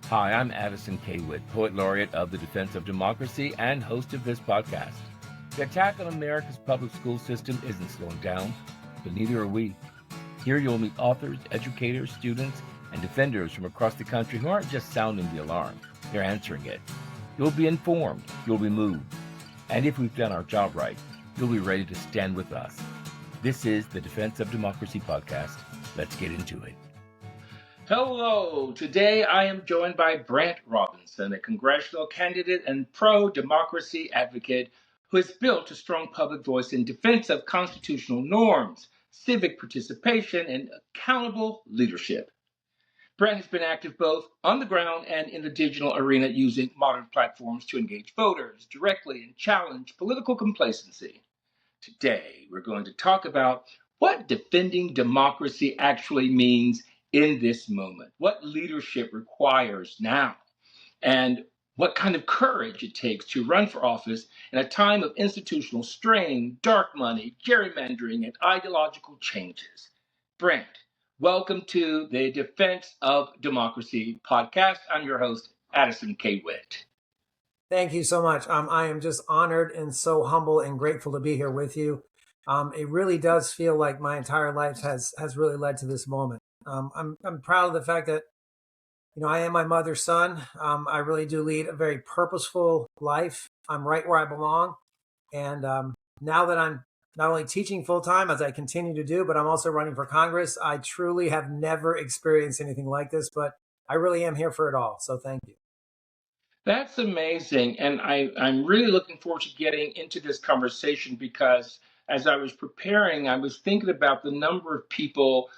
Hi, I'm Addison K. Witt, Poet Laureate of the Defense of Democracy and host of this podcast. The attack on America's public school system isn't slowing down, but neither are we. Here you'll meet authors, educators, students, and defenders from across the country who aren't just sounding the alarm, they're answering it. You'll be informed, you'll be moved, and if we've done our job right, you'll be ready to stand with us. This is the Defense of Democracy podcast. Let's get into it. Hello, today I am joined by Brandt Robinson, a congressional candidate and pro-democracy advocate who has built a strong public voice in defense of constitutional norms, civic participation, and accountable leadership. Brandt has been active both on the ground and in the digital arena using modern platforms to engage voters directly and challenge political complacency. Today, we're going to talk about what defending democracy actually means in this moment, what leadership requires now, and what kind of courage it takes to run for office in a time of institutional strain, dark money, gerrymandering, and ideological changes. Brandt, welcome to the Defense of Democracy podcast. I'm your host, Addison K. Witt. Thank you so much. I am just honored and so humble and grateful to be here with you. It really does feel like my entire life has really led to this moment. I'm proud of the fact that, I am my mother's son. I really do lead a very purposeful life. I'm right where I belong. And now that I'm not only teaching full time as I continue to do, but I'm also running for Congress, I truly have never experienced anything like this, but I really am here for it all. So thank you. That's amazing. And I'm really looking forward to getting into this conversation because as I was preparing, I was thinking about the number of people,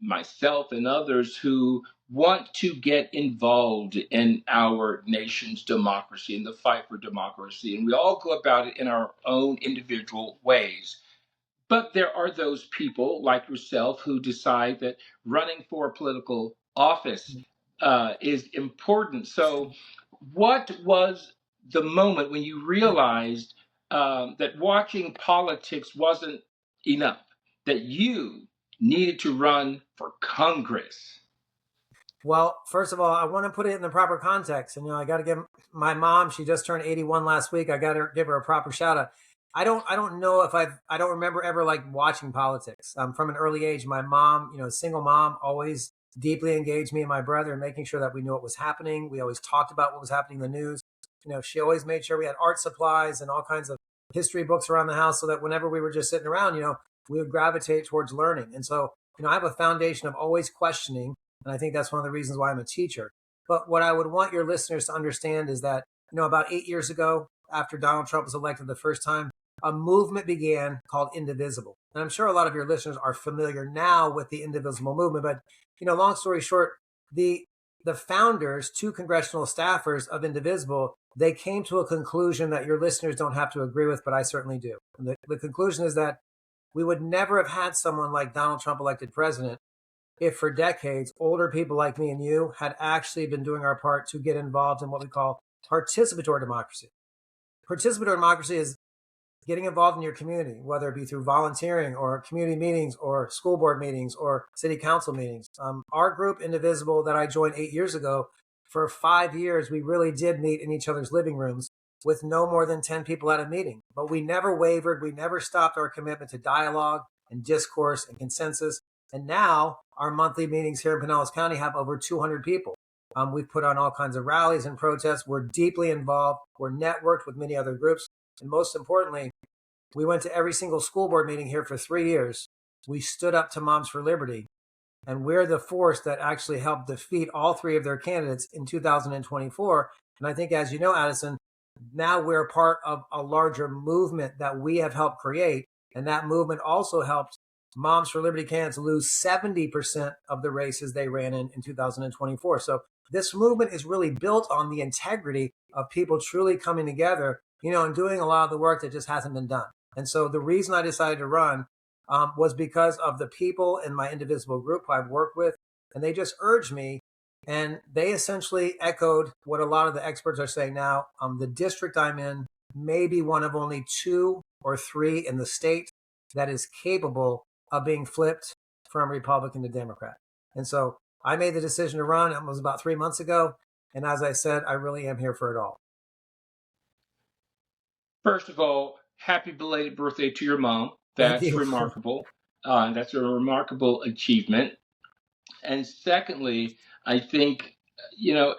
myself and others, who want to get involved in our nation's democracy, in the fight for democracy. And we all go about it in our own individual ways. But there are those people like yourself who decide that running for political office is important. So, what was the moment when you realized that watching politics wasn't enough, that you needed to run for Congress? Well, first of all, I want to put it in the proper context. And, I got to give my mom, she just turned 81 last week. I got to give her a proper shout out. I don't know if I don't remember ever like watching politics. From an early age, my mom, single mom, always deeply engaged me and my brother in making sure that we knew what was happening. We always talked about what was happening in the news. She always made sure we had art supplies and all kinds of history books around the house so that whenever we were just sitting around, we would gravitate towards learning. And so, I have a foundation of always questioning. And I think that's one of the reasons why I'm a teacher. But what I would want your listeners to understand is that, about 8 years ago, after Donald Trump was elected the first time, a movement began called Indivisible. And I'm sure a lot of your listeners are familiar now with the Indivisible movement. But, long story short, the founders, two congressional staffers of Indivisible, they came to a conclusion that your listeners don't have to agree with, but I certainly do. And the conclusion is that we would never have had someone like Donald Trump elected president if for decades, older people like me and you had actually been doing our part to get involved in what we call participatory democracy. Participatory democracy is getting involved in your community, whether it be through volunteering or community meetings or school board meetings or city council meetings. Our group, Indivisible, that I joined 8 years ago, for 5 years, we really did meet in each other's living rooms with no more than 10 people at a meeting. But we never wavered. We never stopped our commitment to dialogue and discourse and consensus. And now our monthly meetings here in Pinellas County have over 200 people. We've put on all kinds of rallies and protests. We're deeply involved. We're networked with many other groups. And most importantly, we went to every single school board meeting here for 3 years. We stood up to Moms for Liberty. And we're the force that actually helped defeat all three of their candidates in 2024. And I think, as you know, Addison, now we're part of a larger movement that we have helped create. And that movement also helped Moms for Liberty candidates lose 70% of the races they ran in 2024. So this movement is really built on the integrity of people truly coming together, and doing a lot of the work that just hasn't been done. And so the reason I decided to run was because of the people in my Indivisible group who I've worked with, and they just urged me, and they essentially echoed what a lot of the experts are saying now. The district I'm in may be one of only 2 or 3 in the state that is capable of being flipped from Republican to Democrat. And so I made the decision to run. It was about 3 months ago. And as I said, I really am here for it all. First of all, happy belated birthday to your mom. Thank That's you. remarkable. That's a remarkable achievement. And secondly, I think,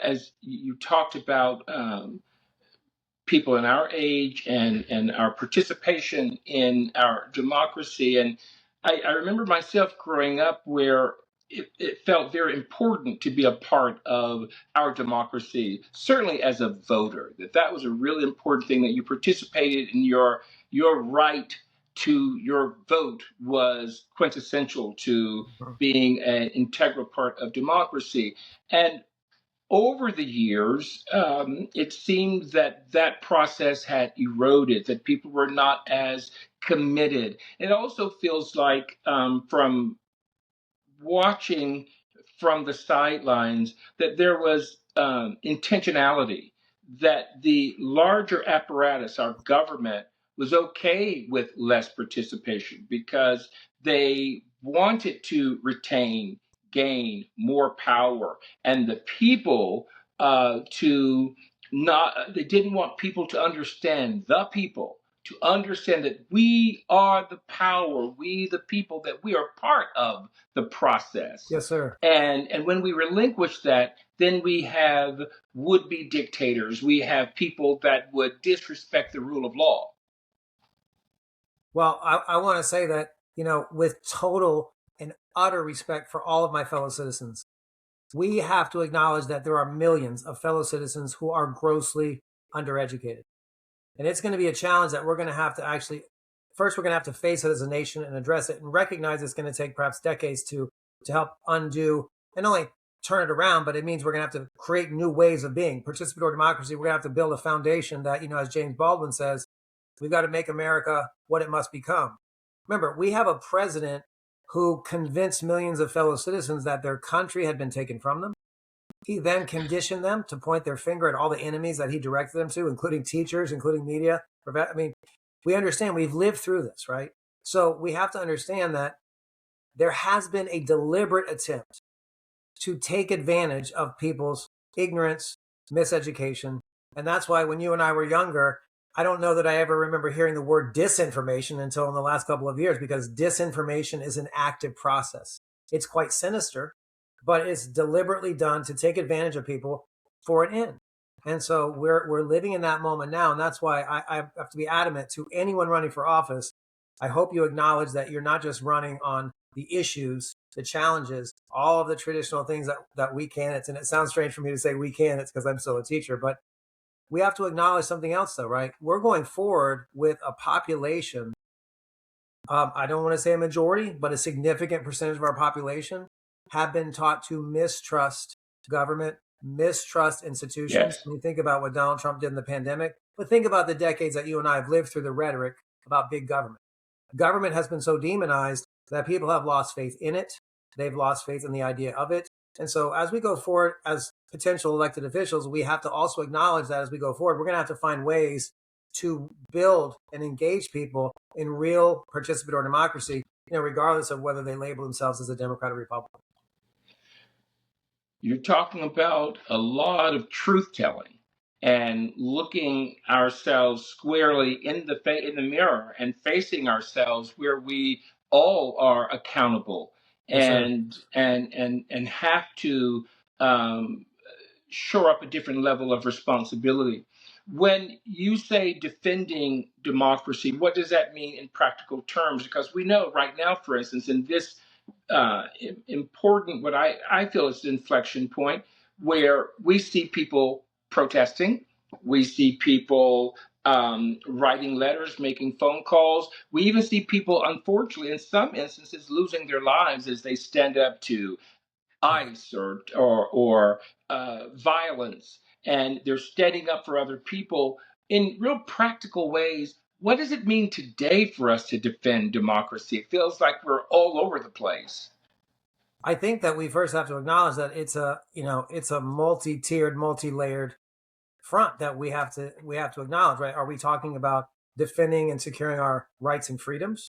as you talked about people in our age and our participation in our democracy. And I remember myself growing up where it felt very important to be a part of our democracy, certainly as a voter, that was a really important thing that you participated in your right to your vote was quintessential to being an integral part of democracy. And over the years, it seemed that that process had eroded, that people were not as committed. It also feels like, from watching from the sidelines, that there was intentionality, that the larger apparatus, our government, was okay with less participation because they wanted to retain, gain more power, and the people to not, they didn't want people to understand the people. To understand that we are the power, we the people, that we are part of the process. Yes, sir. And when we relinquish that, then we have would-be dictators. We have people that would disrespect the rule of law. Well, I want to say that, with total and utter respect for all of my fellow citizens, we have to acknowledge that there are millions of fellow citizens who are grossly undereducated. And it's going to be a challenge that we're going to have to actually, first, we're going to have to face it as a nation and address it and recognize it's going to take perhaps decades to help undo and not only turn it around, but it means we're going to have to create new ways of being. Participatory democracy, we're going to have to build a foundation that, as James Baldwin says, we've got to make America what it must become. Remember, we have a president who convinced millions of fellow citizens that their country had been taken from them. He then conditioned them to point their finger at all the enemies that he directed them to, including teachers, including media. I mean, we understand, we've lived through this, right? So we have to understand that there has been a deliberate attempt to take advantage of people's ignorance, miseducation. And that's why when you and I were younger, I don't know that I ever remember hearing the word disinformation until in the last couple of years, because disinformation is an active process. It's quite sinister, but it's deliberately done to take advantage of people for an end. And so we're living in that moment now. And that's why I have to be adamant to anyone running for office. I hope you acknowledge that you're not just running on the issues, the challenges, all of the traditional things that we candidates, and it sounds strange for me to say we candidates because I'm still a teacher, but we have to acknowledge something else though, right? We're going forward with a population, I don't want to say a majority, but a significant percentage of our population have been taught to mistrust government, mistrust institutions. Yes. When you think about what Donald Trump did in the pandemic, but think about the decades that you and I have lived through, the rhetoric about big government. Government has been so demonized that people have lost faith in it. They've lost faith in the idea of it. And so as we go forward as potential elected officials, we have to also acknowledge that as we go forward, we're going to have to find ways to build and engage people in real participatory democracy, regardless of whether they label themselves as a Democrat or Republican. You're talking about a lot of truth telling and looking ourselves squarely in the mirror and facing ourselves where we all are accountable. Yes, sir. And have to shore up a different level of responsibility. When you say defending democracy, what does that mean in practical terms? Because we know right now, for instance, in this important, what I feel is an inflection point, where we see people protesting, we see people writing letters, making phone calls. We even see people, unfortunately, in some instances, losing their lives as they stand up to ICE or violence, and they're standing up for other people in real practical ways. What does it mean today for us to defend democracy? It feels like we're all over the place. I think that we first have to acknowledge that it's a multi-tiered, multi-layered front that we have to acknowledge, right? Are we talking about defending and securing our rights and freedoms?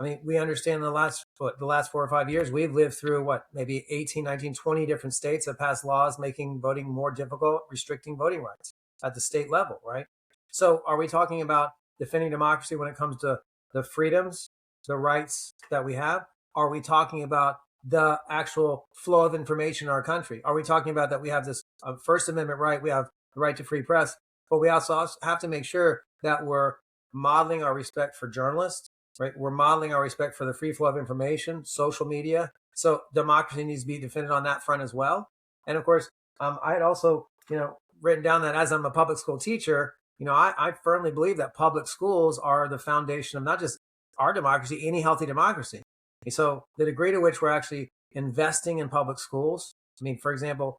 I mean, we understand in the last the last 4 or 5 years, we've lived through maybe 18, 19, 20 different states that passed laws making voting more difficult, restricting voting rights at the state level, right? So are we talking about defending democracy when it comes to the freedoms, the rights that we have? Are we talking about the actual flow of information in our country? Are we talking about that we have this First Amendment right, we have the right to free press, but we also have to make sure that we're modeling our respect for journalists, right? We're modeling our respect for the free flow of information, social media. So democracy needs to be defended on that front as well. And of course, I had also, written down that as I'm a public school teacher, I firmly believe that public schools are the foundation of not just our democracy, any healthy democracy. And so the degree to which we're actually investing in public schools, I mean, for example,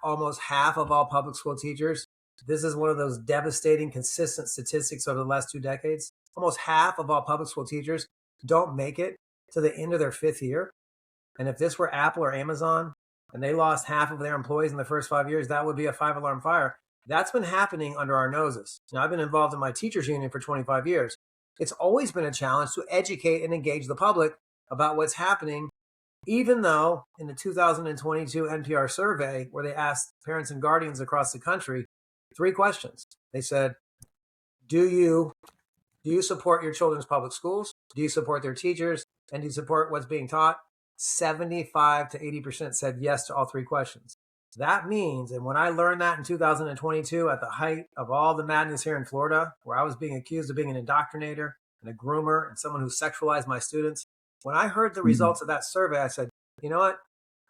almost half of all public school teachers, this is one of those devastating, consistent statistics over the last 2 decades. Almost half of all public school teachers don't make it to the end of their 5th year. And if this were Apple or Amazon and they lost half of their employees in the first 5 years, that would be a 5-alarm fire. That's been happening under our noses. Now, I've been involved in my teachers union for 25 years. It's always been a challenge to educate and engage the public about what's happening, even though in the 2022 NPR survey, where they asked parents and guardians across the country 3 questions. They said, do you support your children's public schools? Do you support their teachers? And do you support what's being taught? 75 to 80% said yes to all 3 questions. That means, and when I learned that in 2022, at the height of all the madness here in Florida, where I was being accused of being an indoctrinator and a groomer and someone who sexualized my students, when I heard the results of that survey, I said, you know what?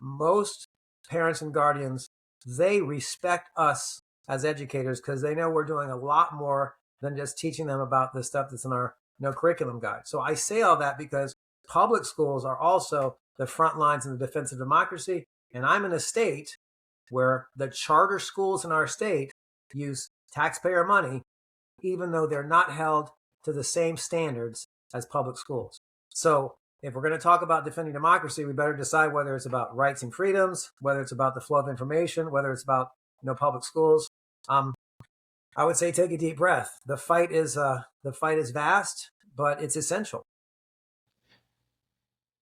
Most parents and guardians, they respect us as educators because they know we're doing a lot more than just teaching them about the stuff that's in our curriculum guide. So I say all that because public schools are also the front lines in the defense of democracy. And I'm in a state where the charter schools in our state use taxpayer money, even though they're not held to the same standards as public schools. So if we're going to talk about defending democracy, we better decide whether it's about rights and freedoms, whether it's about the flow of information, whether it's about public schools. I would say take a deep breath. The fight is vast, but it's essential.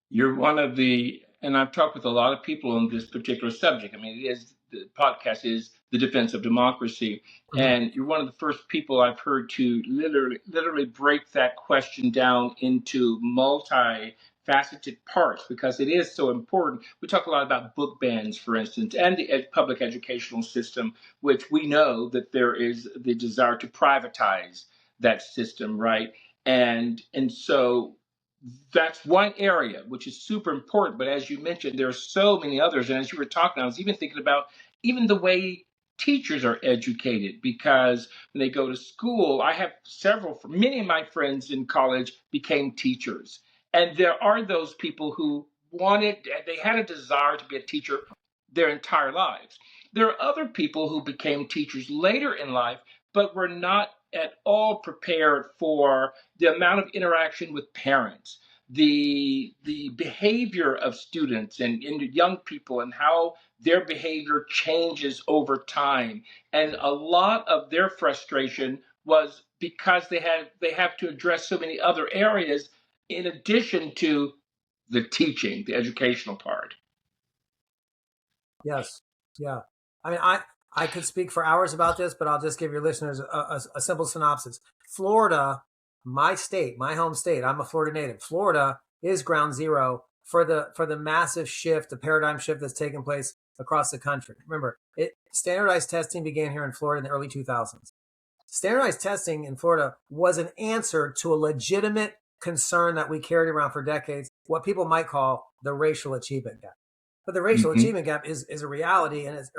You're one of and I've talked with a lot of people on this particular subject. I mean, the podcast is the defense of democracy, and you're one of the first people I've heard to literally break that question down into multi-faceted parts because it is so important. We talk a lot about book bans, for instance, and the public educational system, which we know that there is the desire to privatize that system, right? And so that's one area which is super important. But as you mentioned, there are so many others. And as you were talking, I was even thinking about even the way teachers are educated, because when they go to school, I have many of my friends in college became teachers. And there are those people who they had a desire to be a teacher their entire lives. There are other people who became teachers later in life, but were not at all prepared for the amount of interaction with parents, the behavior of students and young people, and how their behavior changes over time. And a lot of their frustration was because they have to address so many other areas in addition to the teaching, the educational part. Yes. Yeah. I mean, I could speak for hours about this, but I'll just give your listeners a simple synopsis. Florida, my state, my home state, I'm a Florida native. Florida is ground zero for the massive shift, the paradigm shift that's taken place across the country. Remember, standardized testing began here in Florida in the early 2000s. Standardized testing in Florida was an answer to a legitimate concern that we carried around for decades, what people might call the racial achievement gap. But the racial achievement gap is a reality, and as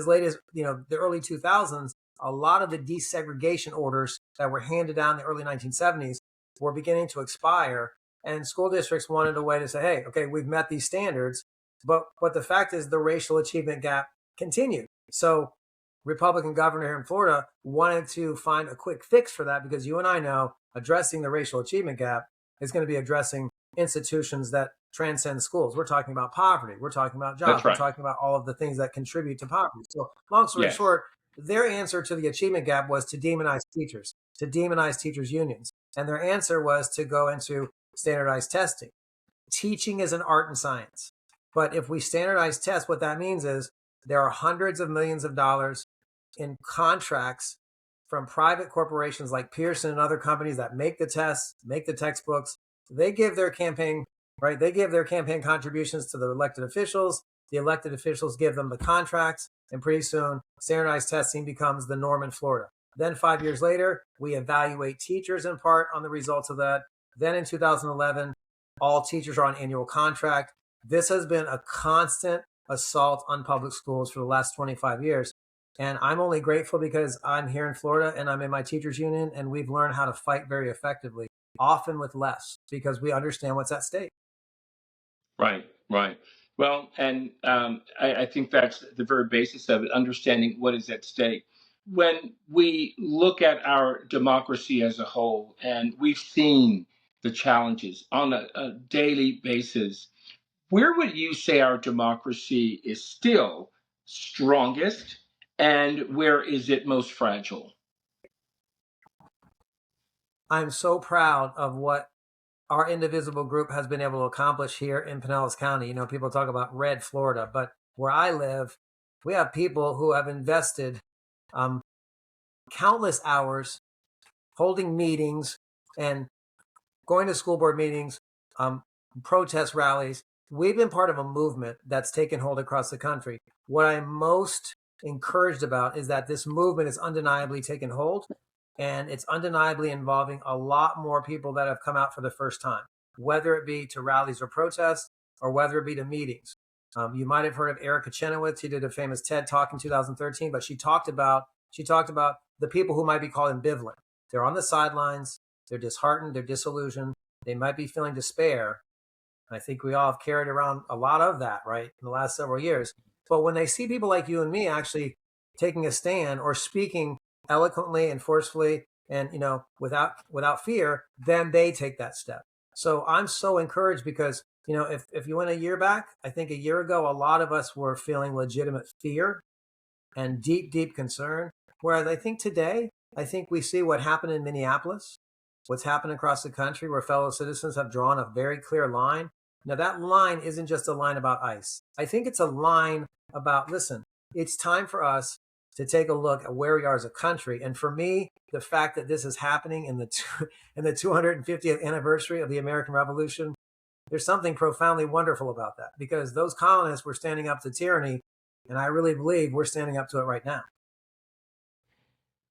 late as the early 2000s, a lot of the desegregation orders that were handed down in the early 1970s were beginning to expire, and school districts wanted a way to say, hey, okay, we've met these standards, but the fact is the racial achievement gap continued. So Republican governor here in Florida wanted to find a quick fix for that, because you and I know addressing the racial achievement gap is going to be addressing institutions that transcend schools. We're talking about poverty. We're talking about jobs. We're talking about all of the things that contribute to poverty. So long story short, their answer to the achievement gap was to demonize teachers, to demonize teachers' unions. And their answer was to go into standardized testing. teaching is an art and science. But if we standardize tests, what that means is there are hundreds of millions of dollars in contracts from private corporations like Pearson and other companies that make the tests, make the textbooks. They give their campaign, right? They give their campaign contributions to the elected officials. The elected officials give them the contracts, and pretty soon standardized testing becomes the norm in Florida. Then 5 years later, we evaluate teachers in part on the results of that. Then in 2011, all teachers are on annual contract. This has been a constant assault on public schools for the last 25 years. And I'm only grateful because I'm here in Florida and I'm in my teachers union, and we've learned how to fight very effectively, often with less, because we understand what's at stake. Right, right. Well, and I think that's the very basis of it, understanding what is at stake. When we look at our democracy as a whole, and we've seen the challenges on a daily basis, where would you say our democracy is still strongest, and where is it most fragile? I'm so proud of what our indivisible group has been able to accomplish here in Pinellas County. You know, people talk about red Florida, but where I live, we have people who have invested um, countless hours holding meetings and going to school board meetings, protest rallies. We've been part of a movement that's taken hold across the country. What I'm most encouraged about is that this movement is undeniably taken hold, and it's undeniably involving a lot more people that have come out for the first time, whether it be to rallies or protests, or whether it be to meetings. You might have heard of Erica Chenoweth. She did a famous TED Talk in 2013, but she talked about the people who might be called ambivalent. They're on the sidelines. They're disheartened. They're disillusioned. They might be feeling despair. I think we all have carried around a lot of that, right, in the last several years. But when they see people like you and me actually taking a stand or speaking eloquently and forcefully and, you know, without fear, then they take that step. So I'm so encouraged because, you know, if you went a year back, I think a year ago, a lot of us were feeling legitimate fear and deep, deep concern. Whereas I think today, I think we see what happened in Minneapolis, what's happened across the country, where fellow citizens have drawn a very clear line. Now, that line isn't just a line about ICE. I think it's a line about, listen, it's time for us to take a look at where we are as a country. And for me, the fact that this is happening in the 250th anniversary of the American Revolution, there's something profoundly wonderful about that, because those colonists were standing up to tyranny, and I really believe we're standing up to it right now.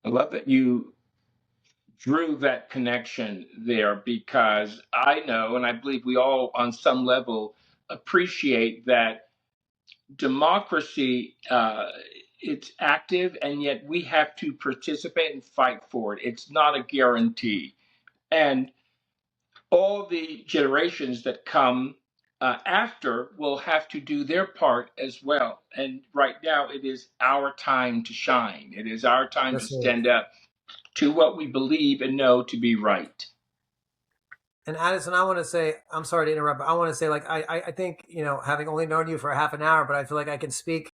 I love that you drew that connection there, because I know, and I believe we all on some level appreciate that democracy, it's active, and yet we have to participate and fight for it. It's not a guarantee. And all the generations that come after will have to do their part as well. And right now, it is our time to shine. It is our time to Yes, sir. stand up to what we believe and know to be right. And Addison, I want to say, I'm sorry to interrupt, but I want to say, like, I think, you know, having only known you for a half an hour, but I feel like I can speak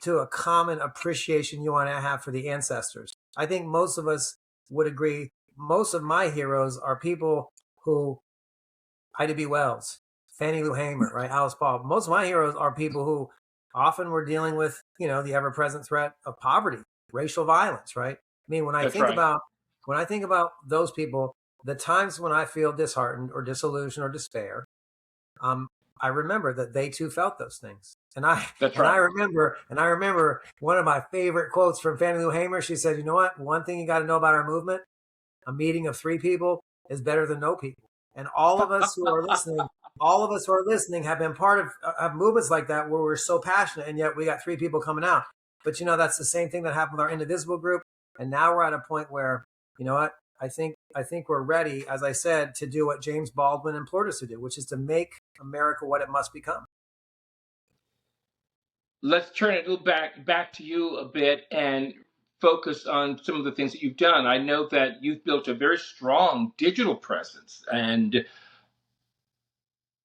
to a common appreciation you want to have for the ancestors. I think most of us would agree. Most of my heroes are people who, Ida B. Wells, Fannie Lou Hamer, right? Alice Paul. Most of my heroes are people who often were dealing with, you know, the ever-present threat of poverty, racial violence, right? I mean, That's right. when I think about those people, the times when I feel disheartened or disillusioned or despair, um, I remember that they too felt those things. That's And I right. remember one of my favorite quotes from Fannie Lou Hamer. She said, "You know what? One thing you got to know about our movement: a meeting of 3 people is better than no people." And all of us who are listening, have been part of movements like that where we're so passionate, and yet we got 3 people coming out. But you know, that's the same thing that happened with our indivisible group. And now we're at a point where, you know what? I think we're ready, as I said, to do what James Baldwin implored us to do, which is to make America what it must become. Let's turn it a little back to you a bit and focus on some of the things that you've done. I know that you've built a very strong digital presence, and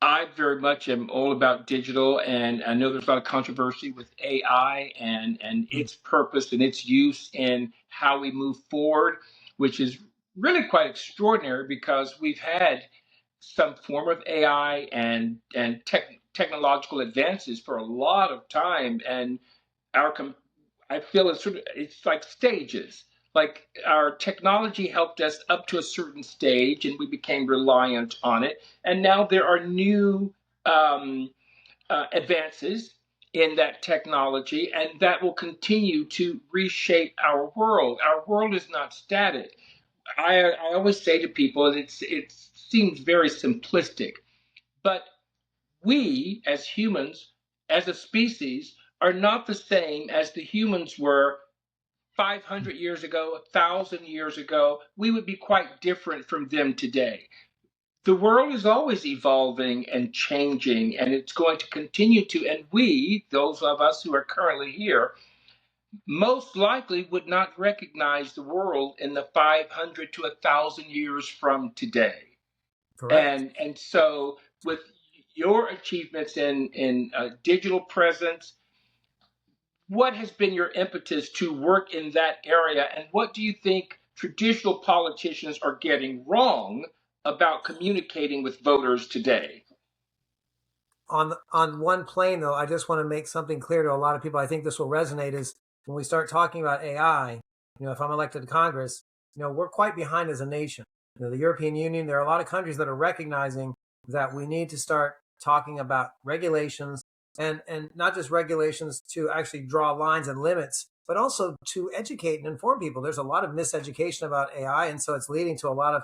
I very much am all about digital, and I know there's a lot of controversy with AI and its purpose and its use in how we move forward, which is really quite extraordinary because we've had some form of AI and technological advances for a lot of time, and our I feel it's like stages. Like our technology helped us up to a certain stage, and we became reliant on it. And now there are new um, advances in that technology, and that will continue to reshape our world. Our world is not static. I always say to people, and it seems very simplistic, but we as humans, as a species, are not the same as the humans were 500 years ago, 1,000 years ago. We would be quite different from them today. The world is always evolving and changing, and it's going to continue to. And we, those of us who are currently here, most likely would not recognize the world in the 500 to 1,000 years from today. Correct. And so with your achievements in digital presence, what has been your impetus to work in that area, and what do you think traditional politicians are getting wrong about communicating with voters today? On one plane, though, I just want to make something clear to a lot of people. I think this will resonate. Is when we start talking about AI, if I'm elected to Congress, we're quite behind as a nation. The European Union, there are a lot of countries that are recognizing that we need to start talking about regulations, and not just regulations to actually draw lines and limits, but also to educate and inform people. There's a lot of miseducation about AI, and so it's leading to a lot of,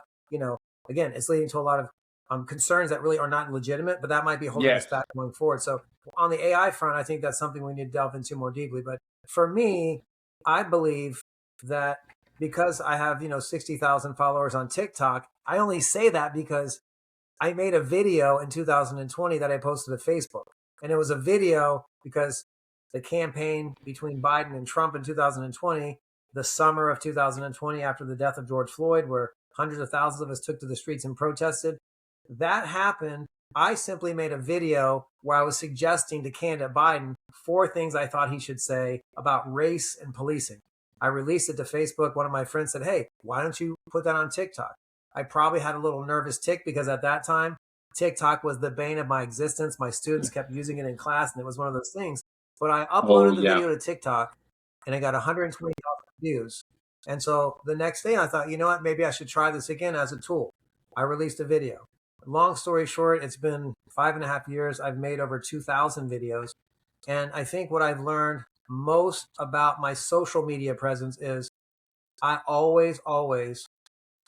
again, it's leading to a lot of concerns that really are not legitimate, but that might be holding us Yes. back going forward. So on the AI front, I think that's something we need to delve into more deeply. But for me, I believe that because I have, 60,000 followers on TikTok, I only say that because I made a video in 2020 that I posted to Facebook. And it was a video because the campaign between Biden and Trump in 2020, the summer of 2020, after the death of George Floyd, where hundreds of thousands of us took to the streets and protested, that happened. I simply made a video where I was suggesting to candidate Biden 4 things I thought he should say about race and policing. I released it to Facebook. One of my friends said, "Hey, why don't you put that on TikTok?" I probably had a little nervous tick because at that time, TikTok was the bane of my existence. My students kept using it in class, and it was one of those things. But I Oh, uploaded the yeah. video to TikTok, and I got 120,000 views. And so the next day, I thought, you know what? Maybe I should try this again as a tool. I released a video. Long story short, it's been 5.5 years. I've made over 2,000 videos. And I think what I've learned most about my social media presence is I always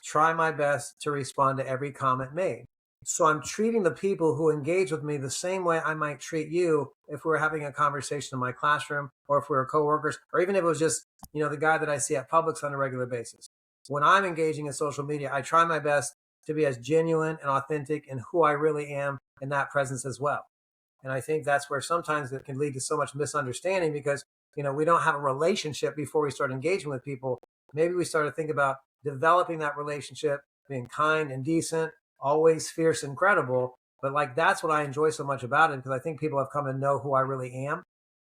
try my best to respond to every comment made. So I'm treating the people who engage with me the same way I might treat you if we were having a conversation in my classroom, or if we were coworkers, or even if it was just, the guy that I see at Publix on a regular basis. When I'm engaging in social media, I try my best to be as genuine and authentic in who I really am in that presence as well. And I think that's where sometimes it can lead to so much misunderstanding because, we don't have a relationship before we start engaging with people. Maybe we start to think about developing that relationship, being kind and decent, always fierce and credible. But like, that's what I enjoy so much about it, because I think people have come to know who I really am,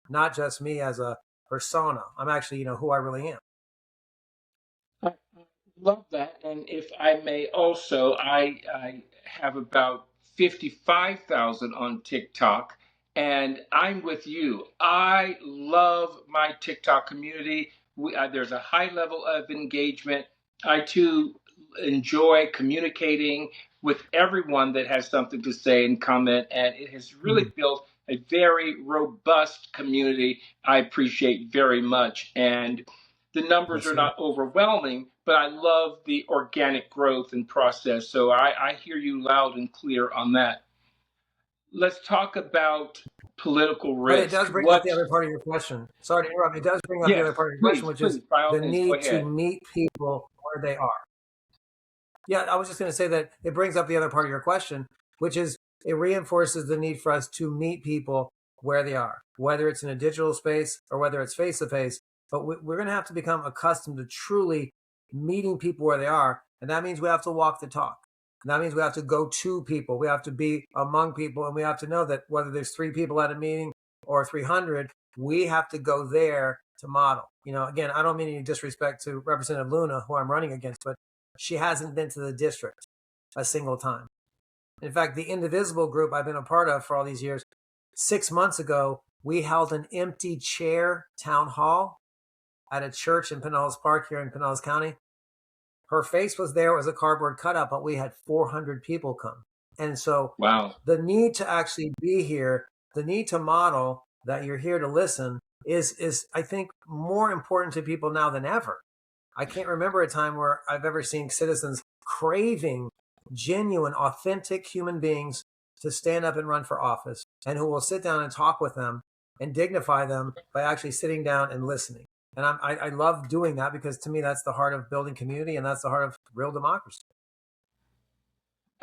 not just me as a persona. I'm actually, who I really am. I love that. And if I may also, I have about 55,000 on TikTok, and I'm with you. I love my TikTok community. There's a high level of engagement. I too enjoy communicating with everyone that has something to say and comment, and it has really Mhm. built a very robust community I appreciate very much. And the numbers Yes, are sir. not overwhelming, but I love the organic growth and process. So I hear you loud and clear on that. Let's talk about political But it risk. does bring up the What? other part of your question. Sorry to interrupt. It does bring up the Yes, other part of your question, please, which is please, by all the means, go need to ahead. meet people where they are. Yeah, I was just going to say that it brings up the other part of your question, which is it reinforces the need for us to meet people where they are, whether it's in a digital space or whether it's face to face. But we're going to have to become accustomed to truly meeting people where they are. And that means we have to walk the talk. And that means we have to go to people. We have to be among people. And we have to know that whether there's 3 people at a meeting or 300, we have to go there to model. Again, I don't mean any disrespect to Representative Luna, who I'm running against, but she hasn't been to the district a single time. In fact, the Indivisible group I've been a part of for all these years, 6 months ago, we held an empty chair town hall at a church in Pinellas Park here in Pinellas County. Her face was there. It was a cardboard cutout, but we had 400 people come. And so Wow. the need to actually be here, the need to model that you're here to listen is I think more important to people now than ever. I can't remember a time where I've ever seen citizens craving genuine, authentic human beings to stand up and run for office and who will sit down and talk with them and dignify them by actually sitting down and listening. And I love doing that because to me, that's the heart of building community and that's the heart of real democracy.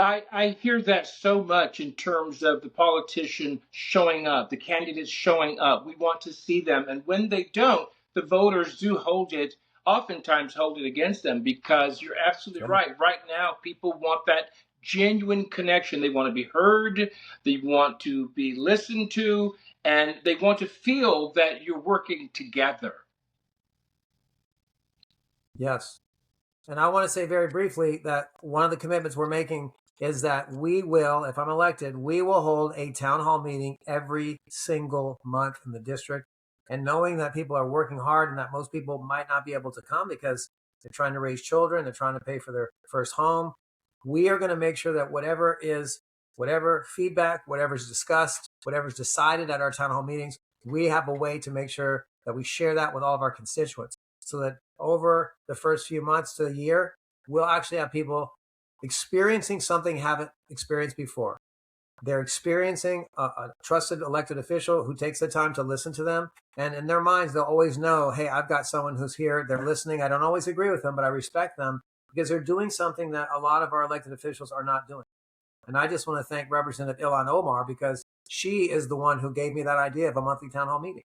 I hear that so much in terms of the politician showing up, the candidates showing up. We want to see them. And when they don't, the voters do oftentimes hold it against them because you're absolutely right. Right now, people want that genuine connection. They want to be heard, they want to be listened to, and they want to feel that you're working together. Yes. And I want to say very briefly that one of the commitments we're making is that we will, if I'm elected, we will hold a town hall meeting every single month in the district. And knowing that people are working hard and that most people might not be able to come because they're trying to raise children, they're trying to pay for their first home, we are going to make sure that whatever feedback, whatever's discussed, whatever's decided at our town hall meetings, we have a way to make sure that we share that with all of our constituents so that over the first few months to a year, we'll actually have people experiencing something haven't experienced before. They're experiencing a trusted elected official who takes the time to listen to them. And in their minds, they'll always know, hey, I've got someone who's here. They're listening. I don't always agree with them, but I respect them because they're doing something that a lot of our elected officials are not doing. And I just want to thank Representative Ilhan Omar because she is the one who gave me that idea of a monthly town hall meeting.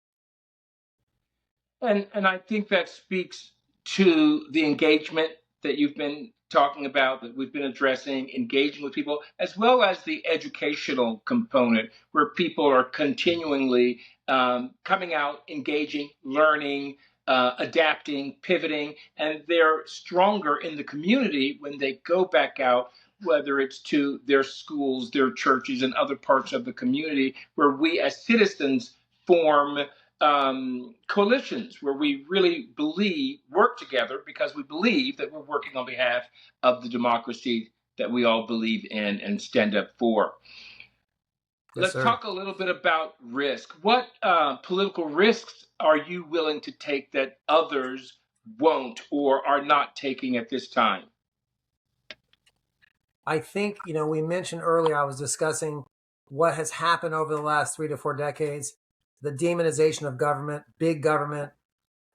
And I think that speaks to the engagement that you've been talking about, that we've been addressing, engaging with people, as well as the educational component, where people are continually coming out, engaging, learning, adapting, pivoting, and they're stronger in the community when they go back out, whether it's to their schools, their churches, and other parts of the community, where we as citizens form coalitions where we really work together because we believe that we're working on behalf of the democracy that we all believe in and stand up for. Yes, Let's sir. talk a little bit about risk. What political risks are you willing to take that others won't or are not taking at this time? I think, we mentioned earlier, I was discussing what has happened over the last 3 to 4 decades, the demonization of government, big government,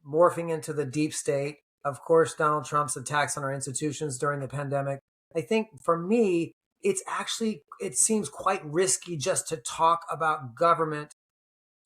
morphing into the deep state. Of course, Donald Trump's attacks on our institutions during the pandemic. I think for me, it seems quite risky just to talk about government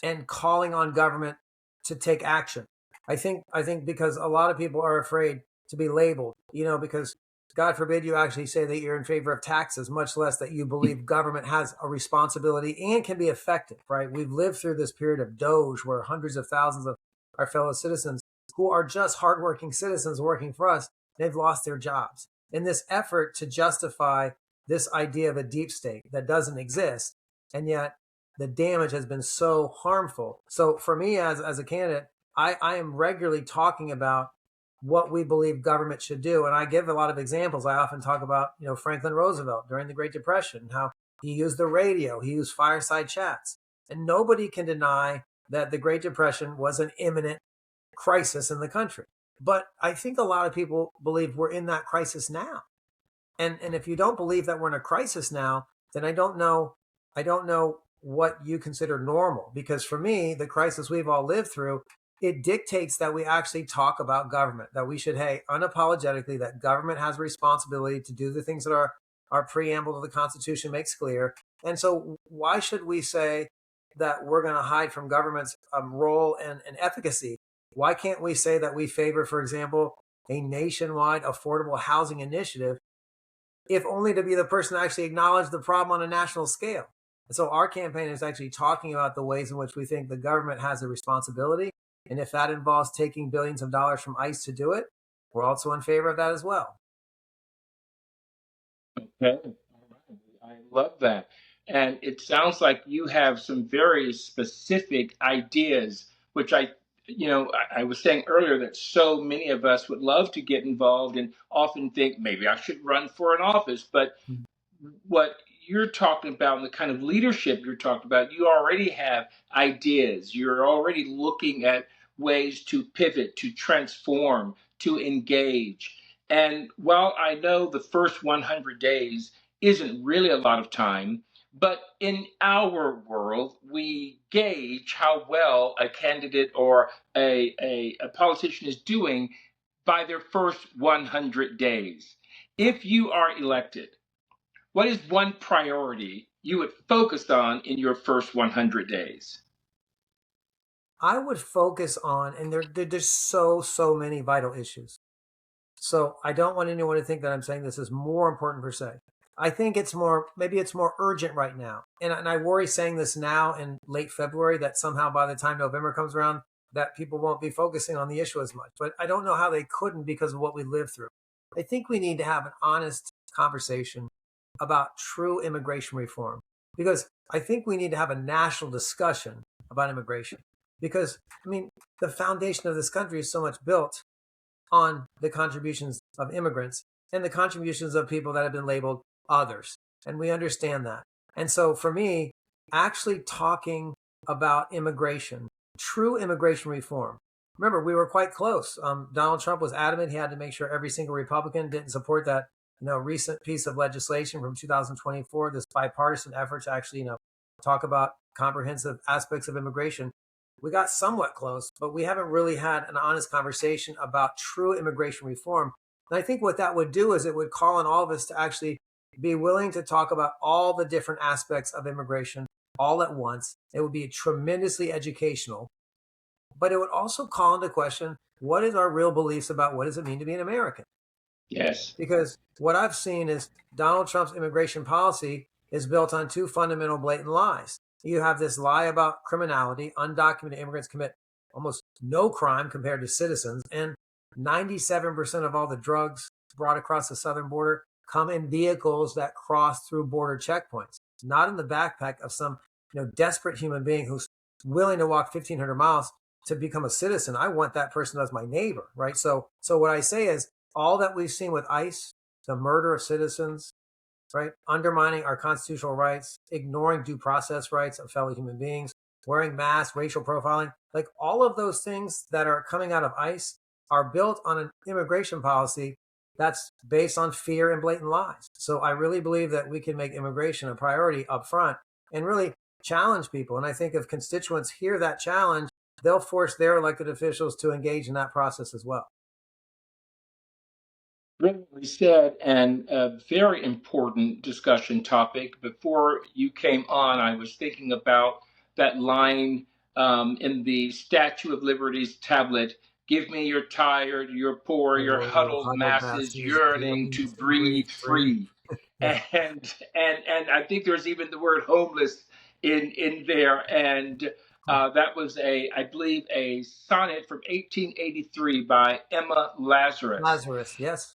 and calling on government to take action. I think because a lot of people are afraid to be labeled, because God forbid you actually say that you're in favor of taxes, much less that you believe government has a responsibility and can be effective, right? We've lived through this period of Doge where hundreds of thousands of our fellow citizens who are just hardworking citizens working for us, they've lost their jobs. In this effort to justify this idea of a deep state that doesn't exist, and yet the damage has been so harmful. So for me as a candidate, I am regularly talking about what we believe government should do. And I give a lot of examples. I often talk about, Franklin Roosevelt during the Great Depression, how he used the radio, he used fireside chats. And nobody can deny that the Great Depression was an imminent crisis in the country. But I think a lot of people believe we're in that crisis now. And if you don't believe that we're in a crisis now, then I don't know what you consider normal. Because for me, the crisis we've all lived through, it dictates that we actually talk about government, that we should, hey, unapologetically, that government has a responsibility to do the things that our preamble to the Constitution makes clear. And so why should we say that we're going to hide from government's role and efficacy? Why can't we say that we favor, for example, a nationwide affordable housing initiative, if only to be the person to actually acknowledge the problem on a national scale? And so our campaign is actually talking about the ways in which we think the government has a responsibility. And if that involves taking billions of dollars from ICE to do it, we're also in favor of that as well. Okay. I love that. And it sounds like you have some very specific ideas, which I was saying earlier that so many of us would love to get involved and often think maybe I should run for an office. But what you're talking about and the kind of leadership you're talking about, you already have ideas. You're already looking at ways to pivot, to transform, to engage. And while I know the first 100 days isn't really a lot of time, but in our world, we gauge how well a candidate or a politician is doing by their first 100 days. If you are elected, what is one priority you would focus on in your first 100 days? I would focus on, and there's so many vital issues. So I don't want anyone to think that I'm saying this is more important per se. I think maybe it's more urgent right now. And I worry saying this now in late February that somehow by the time November comes around, that people won't be focusing on the issue as much. But I don't know how they couldn't because of what we lived through. I think we need to have an honest conversation about true immigration reform because I think we need to have a national discussion about immigration because, I mean, the foundation of this country is so much built on the contributions of immigrants and the contributions of people that have been labeled others. And we understand that. And so for me, actually talking about immigration, true immigration reform. Remember, we were quite close. Donald Trump was adamant he had to make sure every single Republican didn't support that recent piece of legislation from 2024, this bipartisan effort to actually talk about comprehensive aspects of immigration. We got somewhat close, but we haven't really had an honest conversation about true immigration reform. And I think what that would do is it would call on all of us to actually be willing to talk about all the different aspects of immigration all at once. It would be tremendously educational, but it would also call into question, what is our real beliefs about what does it mean to be an American? Yes. Because what I've seen is Donald Trump's immigration policy is built on two fundamental blatant lies. You have this lie about criminality. Undocumented immigrants commit almost no crime compared to citizens. And 97% of all the drugs brought across the southern border come in vehicles that cross through border checkpoints, not in the backpack of some desperate human being who's willing to walk 1,500 miles to become a citizen. I want that person as my neighbor, right? So what I say is all that we've seen with ICE, the murder of citizens, right? Undermining our constitutional rights, ignoring due process rights of fellow human beings, wearing masks, racial profiling, like all of those things that are coming out of ICE are built on an immigration policy that's based on fear and blatant lies. So I really believe that we can make immigration a priority up front and really challenge people. And I think if constituents hear that challenge, they'll force their elected officials to engage in that process as well. Brilliantly said, and a very important discussion topic. Before you came on, I was thinking about that line in the Statue of Liberty's tablet. Give me your tired, your poor, your huddled masses yearning to breathe free. Yeah. And I think there's even the word homeless in there. And that was I believe, a sonnet from 1883 by Emma Lazarus. Lazarus, yes.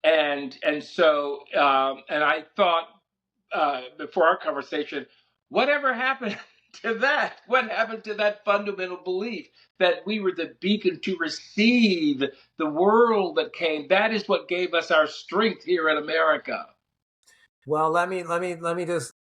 And so and I thought before our conversation, whatever happened to that? What happened to that fundamental belief that we were the beacon to receive the world that came? That is what gave us our strength here in America. Well, let me just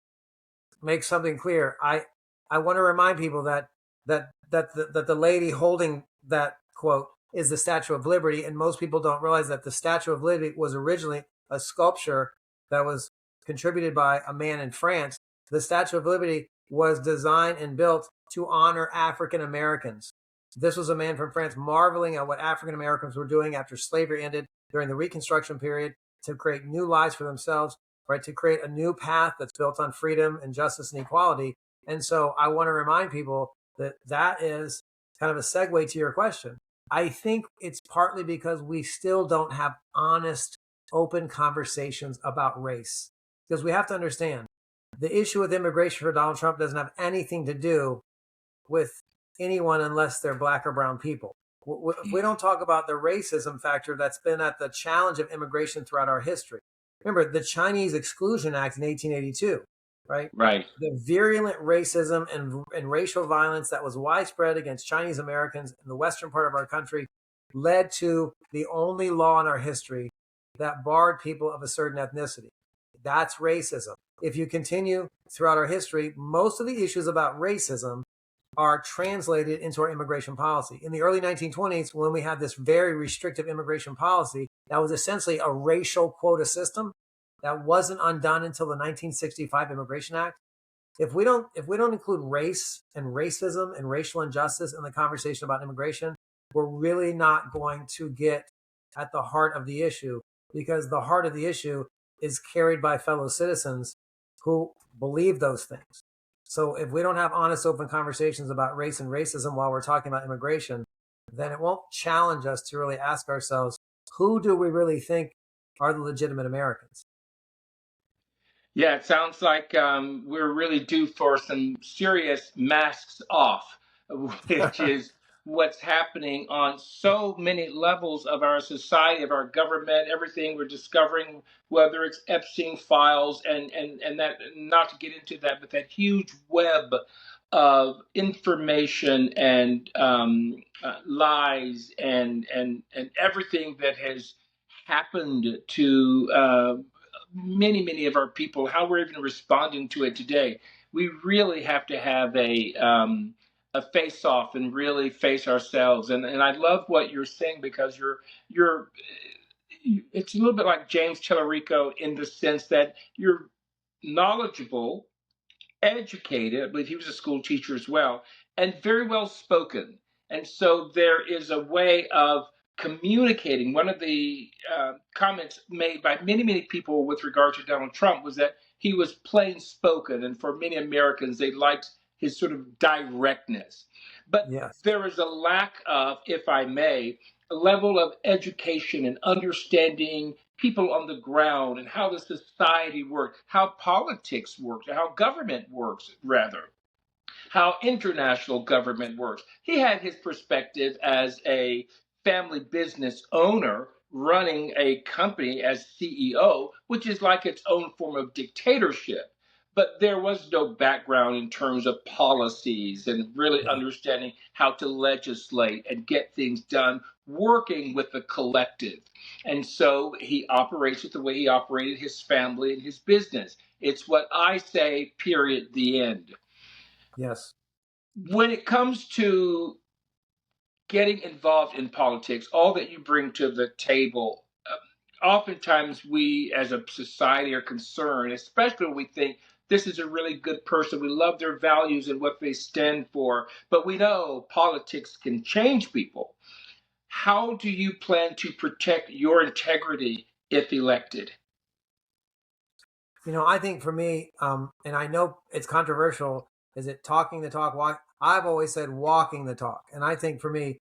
make something clear. I want to remind people that the lady holding that quote is the Statue of Liberty, and most people don't realize that the Statue of Liberty was originally a sculpture that was contributed by a man in France. The Statue of Liberty was designed and built to honor African Americans. This was a man from France marveling at what African Americans were doing after slavery ended during the Reconstruction period to create new lives for themselves, right? To create a new path that's built on freedom and justice and equality. And so I want to remind people that that is kind of a segue to your question. I think it's partly because we still don't have honest, open conversations about race. Because we have to understand the issue with immigration for Donald Trump doesn't have anything to do with anyone unless they're black or brown people. We don't talk about the racism factor that's been at the challenge of immigration throughout our history. remember the Chinese Exclusion Act in 1882, right? Right. The virulent racism and racial violence that was widespread against Chinese Americans in the western part of our country led to the only law in our history that barred people of a certain ethnicity. That's racism. If you continue throughout our history, most of the issues about racism are translated into our immigration policy. In the early 1920s, when we had this very restrictive immigration policy, that was essentially a racial quota system that wasn't undone until the 1965 Immigration Act. If we don't include race and racism and racial injustice in the conversation about immigration, we're really not going to get at the heart of the issue, because the heart of the issue is carried by fellow citizens who believe those things. So if we don't have honest, open conversations about race and racism while we're talking about immigration, then it won't challenge us to really ask ourselves, who do we really think are the legitimate Americans? Yeah, it sounds like we're really due for some serious masks off, which is what's happening on so many levels of our society, of our government, everything we're discovering, whether it's Epstein files and that, not to get into that, but that huge web of information and lies and everything that has happened to many of our people, how we're even responding to it today. We really have to have a face off and really face ourselves. And I love what you're saying, because you're it's a little bit like James Tellerico in the sense that you're knowledgeable, educated. I believe he was a school teacher as well, and very well spoken. And so there is a way of communicating. One of the comments made by many people with regard to Donald Trump was that he was plain spoken, and for many Americans, they liked his sort of directness. But Yes. there is a lack of, if I may, a level of education and understanding people on the ground and how the society works, how politics works, how government works, rather, how international government works. He had his perspective as a family business owner running a company as CEO, which is like its own form of dictatorship. But there was no background in terms of policies and really Yeah. understanding how to legislate and get things done, working with the collective. And so he operates it the way he operated his family and his business. It's what I say, period, the end. Yes. When it comes to getting involved in politics, all that you bring to the table, oftentimes we as a society are concerned, especially when we think this is a really good person. We love their values and what they stand for, but we know politics can change people. How do you plan to protect your integrity if elected? I think for me, and I know it's controversial, is it talking the talk? I've always said walking the talk. And I think for me,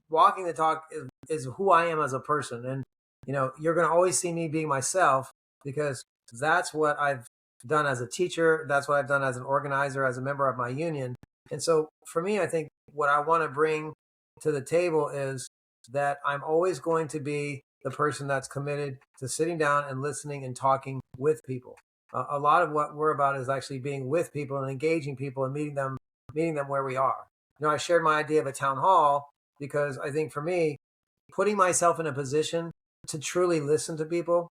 walking the talk is who I am as a person. And, you're going to always see me being myself, because that's what I've done as a teacher. That's what I've done as an organizer, as a member of my union. And so for me, I think what I want to bring to the table is that I'm always going to be the person that's committed to sitting down and listening and talking with people. A lot of what we're about is actually being with people and engaging people and meeting them where we are. I shared my idea of a town hall because I think for me, putting myself in a position to truly listen to people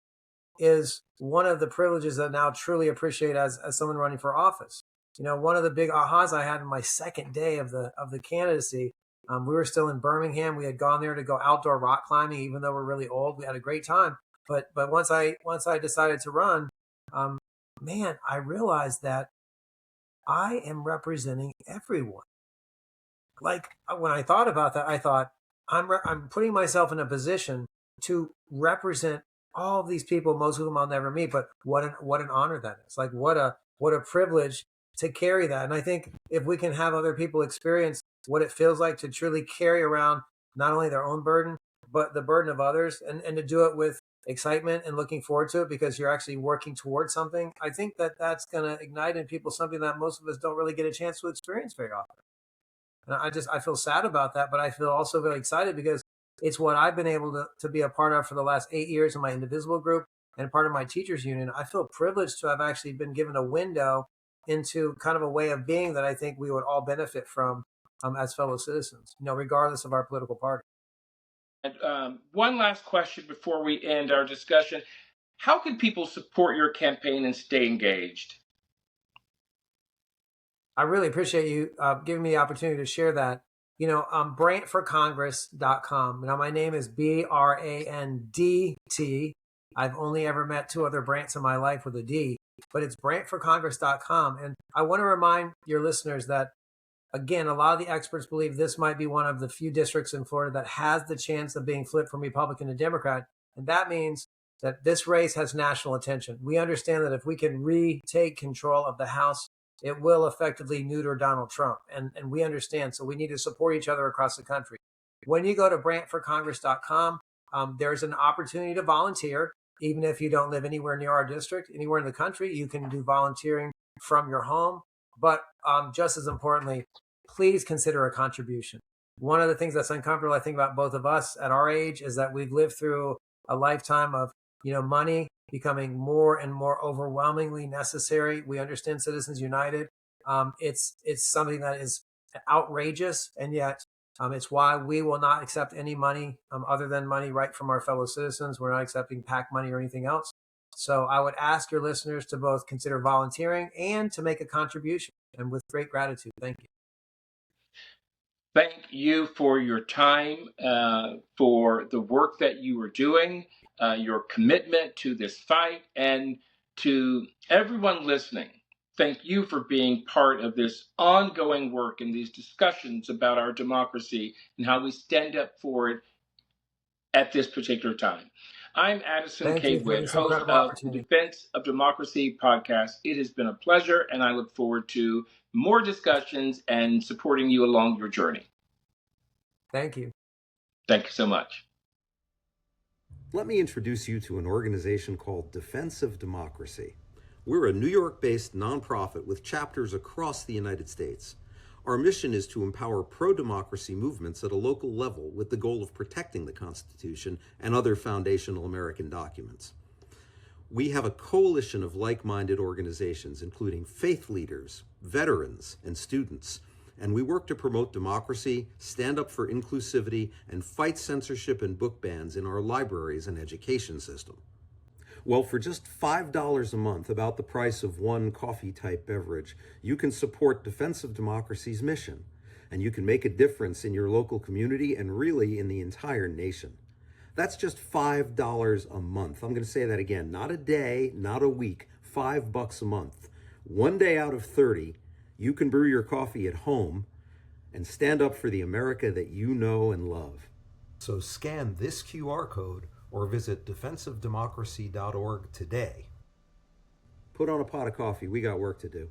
is one of the privileges that I now truly appreciate as someone running for office. One of the big ahas I had in my second day of the candidacy, we were still in Birmingham. We had gone there to go outdoor rock climbing, even though we're really old. We had a great time. But once I decided to run, um, man, I realized that I am representing everyone. Like when I thought about that, I thought I'm putting myself in a position to represent all of these people, most of whom I'll never meet. But what an honor that is! Like what a privilege to carry that. And I think if we can have other people experience what it feels like to truly carry around not only their own burden, but the burden of others, and to do it with excitement and looking forward to it because you're actually working towards something, I think that that's going to ignite in people something that most of us don't really get a chance to experience very often. And I feel sad about that, but I feel also very excited because it's what I've been able to be a part of for the last 8 years in my indivisible group. and part of my teachers union, I feel privileged to have actually been given a window into kind of a way of being that I think we would all benefit from as fellow citizens, regardless of our political party. And one last question before we end our discussion. How can people support your campaign and stay engaged? I really appreciate you giving me the opportunity to share that. BrandtForCongress.com. Now, my name is Brandt. I've only ever met two other Brandts in my life with a D, but it's BrandtForCongress.com. And I want to remind your listeners that, again, a lot of the experts believe this might be one of the few districts in Florida that has the chance of being flipped from Republican to Democrat. And that means that this race has national attention. We understand that if we can retake control of the House, it will effectively neuter Donald Trump. And we understand. So we need to support each other across the country. When you go to BrandtForCongress.com, there's an opportunity to volunteer. Even if you don't live anywhere near our district, anywhere in the country, you can do volunteering from your home. But just as importantly, please consider a contribution. One of the things that's uncomfortable, I think, about both of us at our age is that we've lived through a lifetime of, money becoming more and more overwhelmingly necessary. We understand Citizens United. It's something that is outrageous, and yet it's why we will not accept any money other than money right from our fellow citizens. We're not accepting PAC money or anything else. So I would ask your listeners to both consider volunteering and to make a contribution. And with great gratitude, thank you. Thank you for your time, for the work that you are doing, your commitment to this fight, and to everyone listening. Thank you for being part of this ongoing work and these discussions about our democracy and how we stand up for it at this particular time. I'm Addison K. Witt, host of the Defense of Democracy podcast. It has been a pleasure, and I look forward to more discussions and supporting you along your journey. Thank you. Thank you so much. Let me introduce you to an organization called Defense of Democracy. We're a New York-based nonprofit with chapters across the United States. Our mission is to empower pro-democracy movements at a local level with the goal of protecting the Constitution and other foundational American documents. We have a coalition of like-minded organizations, including faith leaders, veterans, and students, and we work to promote democracy, stand up for inclusivity, and fight censorship and book bans in our libraries and education system. Well, for just $5 a month, about the price of one coffee-type beverage, you can support Defense of Democracy's mission, and you can make a difference in your local community and really in the entire nation. That's just $5 a month. I'm going to say that again. Not a day, not a week, $5 a month. One day out of 30, you can brew your coffee at home and stand up for the America that you know and love. So scan this QR code or visit defenseofdemocracy.org today. Put on a pot of coffee. We got work to do.